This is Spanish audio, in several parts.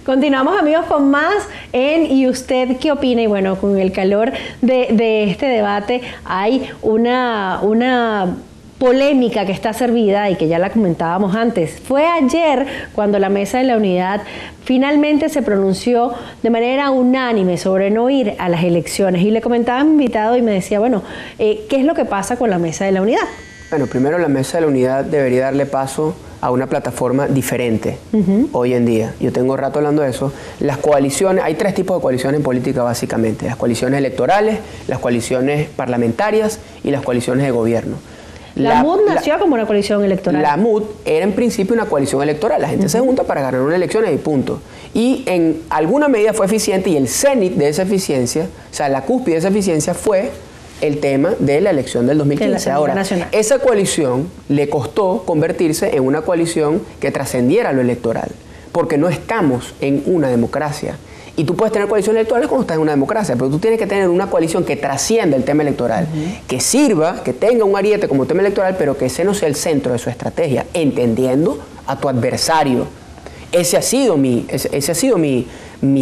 Continuamos, amigos, con más en ¿Y usted qué opina? Y bueno, con el calor de este debate hay una polémica que está servida y que ya la comentábamos antes. Fue ayer cuando la Mesa de la Unidad finalmente se pronunció de manera unánime sobre no ir a las elecciones. Y le comentaba a mi invitado y me decía, bueno, ¿qué es lo que pasa con la Mesa de la Unidad? Bueno, primero la Mesa de la Unidad debería darle paso a una plataforma diferente hoy en día. Yo tengo rato hablando de eso. Las coaliciones, hay tres tipos de coaliciones en política básicamente. Las coaliciones electorales, las coaliciones parlamentarias y las coaliciones de gobierno. La MUD nació como una coalición electoral. La MUD era en principio una coalición electoral. La gente se junta para ganar unas elecciones y punto. Y en alguna medida fue eficiente y el cenit de esa eficiencia, o sea, la cúspide de esa eficiencia fue el tema de la elección del 2015. Ahora, esa coalición le costó convertirse en una coalición que trascendiera lo electoral, porque no estamos en una democracia. Y tú puedes tener coaliciones electorales cuando estás en una democracia, pero tú tienes que tener una coalición que trascienda el tema electoral, que sirva, que tenga un ariete como tema electoral, pero que ese no sea el centro de su estrategia, entendiendo a tu adversario. Ese ha sido mi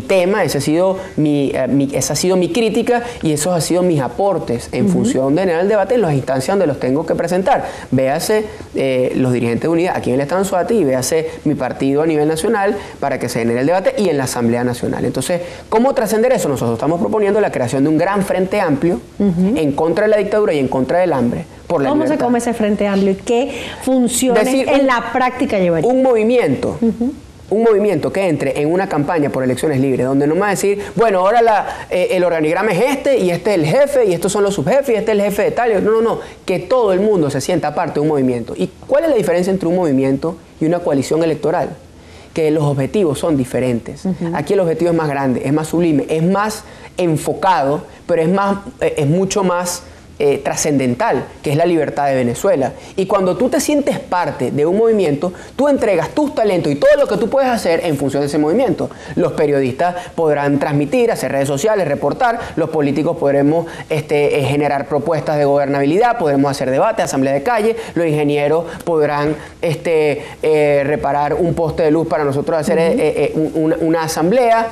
tema, esa ha sido mi crítica y esos han sido mis aportes en función de generar el debate en las instancias donde los tengo que presentar. Véase los dirigentes de unidad aquí en el Estado Anzoátegui y véase mi partido a nivel nacional para que se genere el debate y en la Asamblea Nacional. Entonces, ¿cómo trascender eso? Nosotros estamos proponiendo la creación de un gran frente amplio en contra de la dictadura y en contra del hambre. Por la ¿Cómo se come ese frente amplio y qué funciones en la práctica llevaría? Un movimiento. Un movimiento que entre en una campaña por elecciones libres, donde no me va a decir, bueno, ahora el organigrama es este, y este es el jefe, y estos son los subjefes, y este es el jefe de tal. No, que todo el mundo se sienta parte de un movimiento. ¿Y cuál es la diferencia entre un movimiento y una coalición electoral? Que los objetivos son diferentes. Aquí el objetivo es más grande, es más sublime, es más enfocado, pero es mucho más trascendental, que es la libertad de Venezuela. Y cuando tú te sientes parte de un movimiento, tú entregas tus talentos y todo lo que tú puedes hacer en función de ese movimiento. Los periodistas podrán transmitir, hacer redes sociales, reportar, los políticos podremos generar propuestas de gobernabilidad, podremos hacer debate, asamblea de calle, los ingenieros podrán reparar un poste de luz para nosotros hacer una asamblea,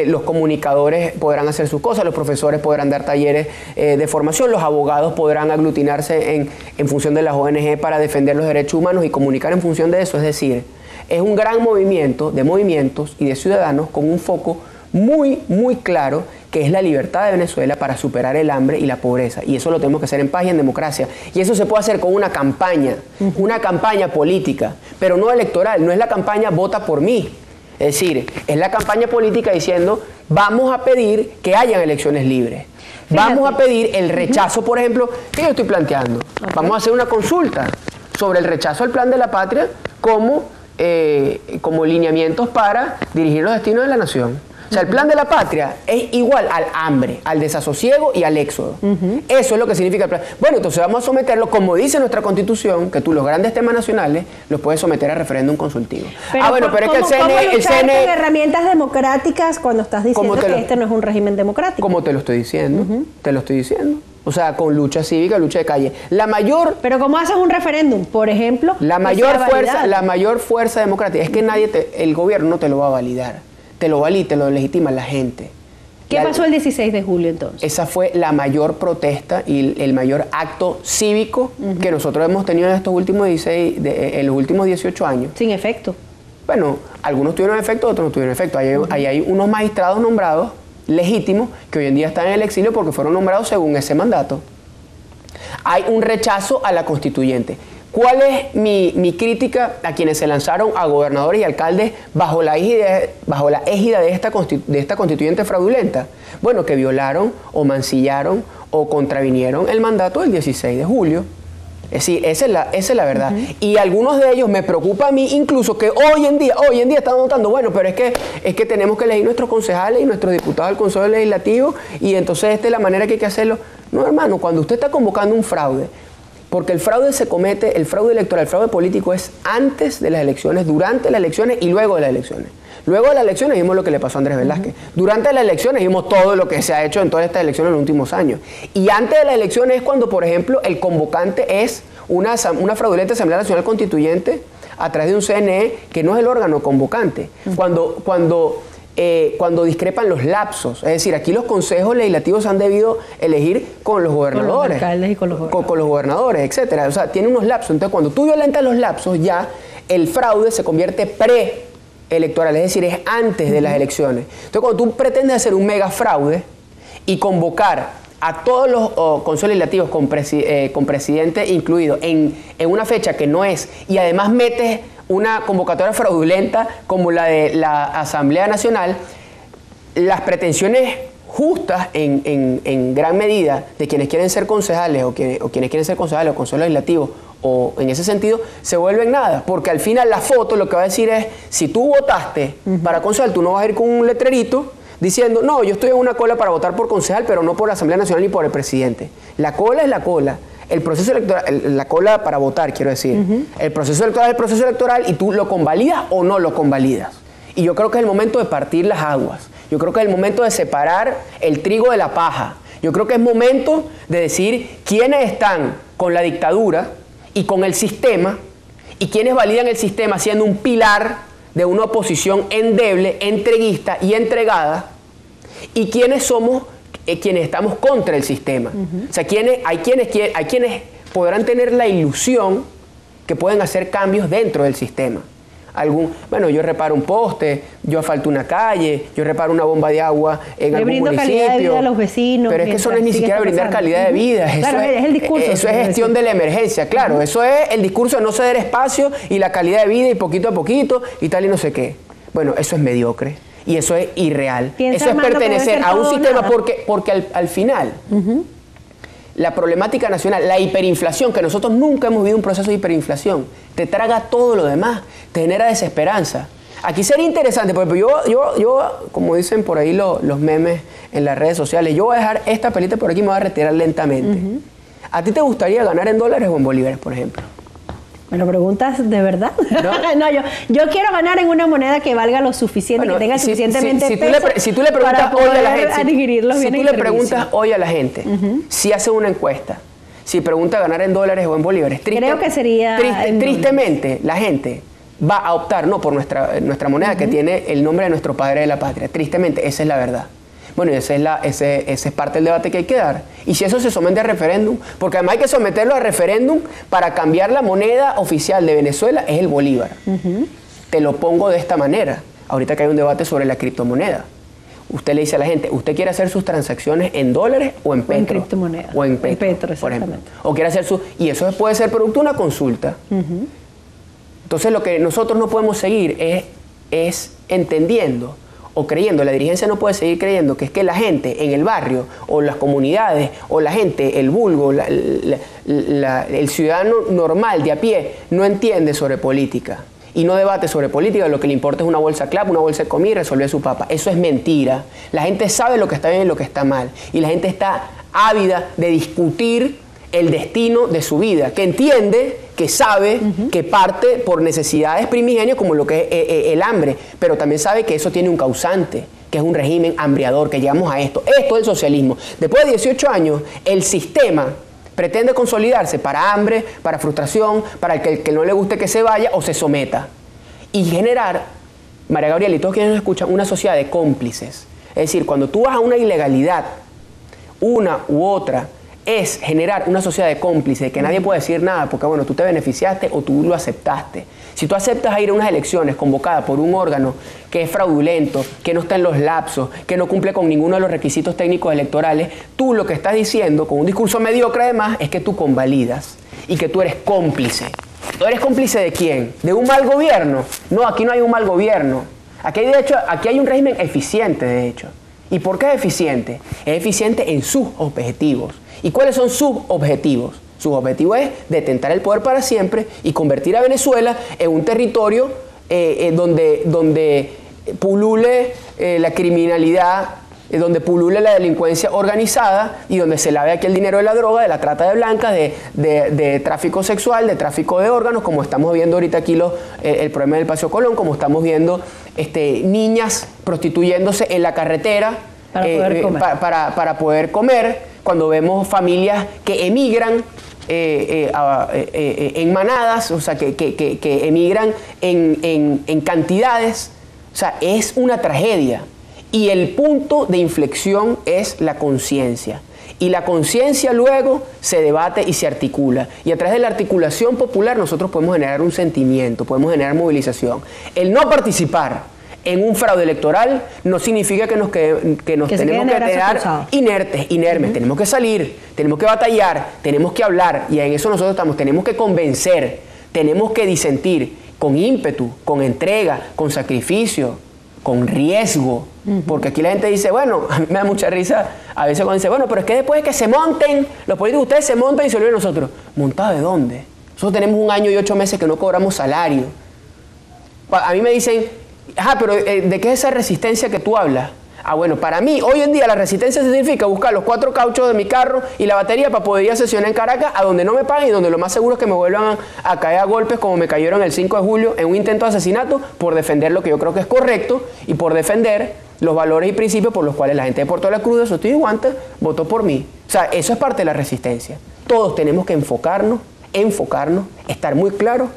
los comunicadores podrán hacer sus cosas, los profesores podrán dar talleres de formación, los abogados podrán aglutinarse en función de las ONG para defender los derechos humanos y comunicar en función de eso. Es decir, es un gran movimiento de movimientos y de ciudadanos con un foco muy, muy claro, que es la libertad de Venezuela para superar el hambre y la pobreza. Y eso lo tenemos que hacer en paz y en democracia. Y eso se puede hacer con una campaña política, pero no electoral. No es la campaña vota por mí. Es decir, es la campaña política diciendo, vamos a pedir que hayan elecciones libres. Vamos a pedir el rechazo, por ejemplo, que yo estoy planteando. Vamos a hacer una consulta sobre el rechazo al plan de la patria como lineamientos para dirigir los destinos de la nación. O sea, el plan de la patria es igual al hambre, al desasosiego y al éxodo. Eso es lo que significa el plan. Bueno, entonces vamos a someterlo, como dice nuestra Constitución, que tú los grandes temas nacionales los puedes someter a referéndum consultivo. Pero es que el CNE... con herramientas democráticas cuando estás diciendo que este no es un régimen democrático. Como te lo estoy diciendo, te lo estoy diciendo. O sea, con lucha cívica, lucha de calle. Pero ¿cómo haces un referéndum, por ejemplo? La mayor fuerza democrática es que el gobierno no te lo va a validar. Te lo valida, te lo legitima la gente. ¿Qué pasó el 16 de julio entonces? Esa fue la mayor protesta y el mayor acto cívico que nosotros hemos tenido en los últimos 18 años. Sin efecto. Bueno, algunos tuvieron efecto, otros no tuvieron efecto. Ahí hay unos magistrados nombrados legítimos que hoy en día están en el exilio porque fueron nombrados según ese mandato. Hay un rechazo a la constituyente. ¿Cuál es mi crítica a quienes se lanzaron a gobernadores y alcaldes bajo la égida de esta constituyente fraudulenta? Bueno, que violaron o mancillaron o contravinieron el mandato del 16 de julio. Es decir, esa es la verdad. Y algunos de ellos me preocupa a mí incluso que hoy en día están votando, bueno, pero es que tenemos que elegir nuestros concejales y nuestros diputados del Consejo Legislativo y entonces esta es la manera que hay que hacerlo. No, hermano, cuando usted está convocando un fraude, porque el fraude se comete, el fraude electoral, el fraude político es antes de las elecciones, durante las elecciones y luego de las elecciones. Luego de las elecciones vimos lo que le pasó a Andrés Velázquez. Durante las elecciones vimos todo lo que se ha hecho en todas estas elecciones en los últimos años. Y antes de las elecciones es cuando, por ejemplo, el convocante es una fraudulenta Asamblea Nacional Constituyente a través de un CNE que no es el órgano convocante. Cuando discrepan los lapsos, es decir, aquí los consejos legislativos han debido elegir con los gobernadores, con los alcaldes y con los gobernadores, etcétera. O sea, tiene unos lapsos. Entonces, cuando tú violentas los lapsos, ya el fraude se convierte preelectoral, es decir, es antes de las elecciones. Entonces, cuando tú pretendes hacer un mega fraude y convocar a todos los consejos legislativos con presidente incluido en una fecha que no es, y además metes una convocatoria fraudulenta como la de la Asamblea Nacional, las pretensiones justas en gran medida de quienes quieren ser concejales o quienes quieren ser concejales o consejos legislativos, o en ese sentido, se vuelven nada, porque al final la foto lo que va a decir es, si tú votaste para concejal, tú no vas a ir con un letrerito diciendo, no, yo estoy en una cola para votar por concejal, pero no por la Asamblea Nacional ni por el presidente. La cola es la cola. El proceso electoral, la cola para votar, quiero decir. El proceso electoral es el proceso electoral y tú lo convalidas o no lo convalidas. Y yo creo que es el momento de partir las aguas. Yo creo que es el momento de separar el trigo de la paja. Yo creo que es momento de decir quiénes están con la dictadura y con el sistema y quiénes validan el sistema siendo un pilar de una oposición endeble, entreguista y entregada, y quiénes somos quienes estamos contra el sistema. O sea, hay quienes podrán tener la ilusión que pueden hacer cambios dentro del sistema. Bueno, yo reparo un poste, yo asfalto una calle, yo reparo una bomba de agua en algún municipio. Le brindo calidad de vida a los vecinos. Pero es que eso no es ni siquiera brindar calidad de vida. Claro, es el discurso. Eso es gestión de la emergencia, claro. Eso es el discurso de no ceder espacio y la calidad de vida y poquito a poquito y tal y no sé qué. Bueno, eso es mediocre y eso es irreal. Eso es pertenecer a un sistema porque al final... La problemática nacional, la hiperinflación, que nosotros nunca hemos vivido un proceso de hiperinflación, te traga todo lo demás, te genera desesperanza. Aquí sería interesante, porque yo como dicen por ahí los memes en las redes sociales, yo voy a dejar esta pelita por aquí y me voy a retirar lentamente. ¿A ti te gustaría ganar en dólares o en bolívares, por ejemplo? ¿Me lo preguntas de verdad? No, yo quiero ganar en una moneda que valga lo suficiente, que tenga suficientemente peso si tú le preguntas hoy a la gente, si tú le preguntas hoy a la gente, si hace una encuesta, si pregunta ganar en dólares o en bolívares, creo que sería tristemente la gente va a optar no por nuestra moneda que tiene el nombre de nuestro padre de la patria. Tristemente, esa es la verdad. Bueno, ese es parte del debate que hay que dar. Y si eso se somete a referéndum, porque además hay que someterlo a referéndum para cambiar la moneda oficial de Venezuela, es el bolívar. Te lo pongo de esta manera. Ahorita que hay un debate sobre la criptomoneda. Usted le dice a la gente, ¿usted quiere hacer sus transacciones en dólares o en petro? O en criptomonedas. O en petro, por ejemplo. O quiere hacer y eso puede ser producto de una consulta. Entonces lo que nosotros no podemos seguir es entendiendo o creyendo, la dirigencia no puede seguir creyendo que es que la gente en el barrio o las comunidades o la gente, el vulgo, el ciudadano normal de a pie no entiende sobre política y no debate sobre política, lo que le importa es una bolsa clap, una bolsa de comida y resolver su papa. Eso es mentira. La gente sabe lo que está bien y lo que está mal y la gente está ávida de discutir el destino de su vida, que entiende, que sabe, que parte por necesidades primigenias como lo que es el hambre, pero también sabe que eso tiene un causante, que es un régimen hambriador, que llegamos a esto. Esto es el socialismo. Después de 18 años, el sistema pretende consolidarse para hambre, para frustración, para el que no le guste que se vaya o se someta. Y generar, María Gabriela y todos quienes nos escuchan, una sociedad de cómplices. Es decir, cuando tú vas a una ilegalidad, una u otra, es generar una sociedad de cómplices, que nadie puede decir nada, porque bueno, tú te beneficiaste o tú lo aceptaste. Si tú aceptas a ir a unas elecciones convocadas por un órgano que es fraudulento, que no está en los lapsos, que no cumple con ninguno de los requisitos técnicos electorales, tú lo que estás diciendo, con un discurso mediocre además, es que tú convalidas y que tú eres cómplice. ¿Tú eres cómplice de quién? ¿De un mal gobierno? No, aquí no hay un mal gobierno. Aquí hay un régimen eficiente, de hecho. ¿Y por qué es eficiente? Es eficiente en sus objetivos. ¿Y cuáles son sus objetivos? Su objetivo es detentar el poder para siempre y convertir a Venezuela en un territorio donde pulule la criminalidad, donde pulule la delincuencia organizada y donde se lave aquí el dinero de la droga, de la trata de blancas, de tráfico sexual, de tráfico de órganos, como estamos viendo ahorita aquí el problema del Paseo Colón, como estamos viendo niñas prostituyéndose en la carretera para poder comer, cuando vemos familias que emigran en manadas, o sea, que emigran en cantidades. O sea, es una tragedia. Y el punto de inflexión es la conciencia. Y la conciencia luego se debate y se articula. Y a través de la articulación popular nosotros podemos generar un sentimiento, podemos generar movilización. El no participar en un fraude electoral no significa que nos tenemos que quedar inermes. Tenemos que salir, tenemos que batallar, tenemos que hablar. Y en eso nosotros estamos. Tenemos que convencer, tenemos que disentir con ímpetu, con entrega, con sacrificio, con riesgo. Porque aquí la gente dice, bueno, a mí me da mucha risa a veces cuando dice, bueno, pero es que después de que se monten, los políticos, ustedes se montan y se olvidan de nosotros. ¿Montado de dónde? Nosotros tenemos 1 año y 8 meses que no cobramos salario. A mí me dicen, pero ¿de qué es esa resistencia que tú hablas? Bueno, para mí, hoy en día la resistencia significa buscar los 4 cauchos de mi carro y la batería para poder ir a sesionar en Caracas, a donde no me paguen y donde lo más seguro es que me vuelvan a caer a golpes como me cayeron el 5 de julio en un intento de asesinato por defender lo que yo creo que es correcto y por defender los valores y principios por los cuales la gente de Puerto La Cruz, de Sotillo y Guantes, votó por mí. O sea, eso es parte de la resistencia. Todos tenemos que enfocarnos, estar muy claros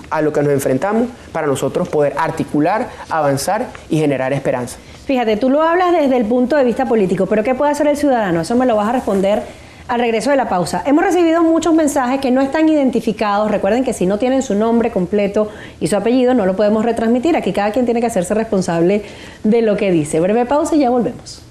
a lo que nos enfrentamos para nosotros poder articular, avanzar y generar esperanza. Fíjate, tú lo hablas desde el punto de vista político, pero ¿qué puede hacer el ciudadano? Eso me lo vas a responder al regreso de la pausa. Hemos recibido muchos mensajes que no están identificados. Recuerden que si no tienen su nombre completo y su apellido, no lo podemos retransmitir. Aquí cada quien tiene que hacerse responsable de lo que dice. Breve pausa y ya volvemos.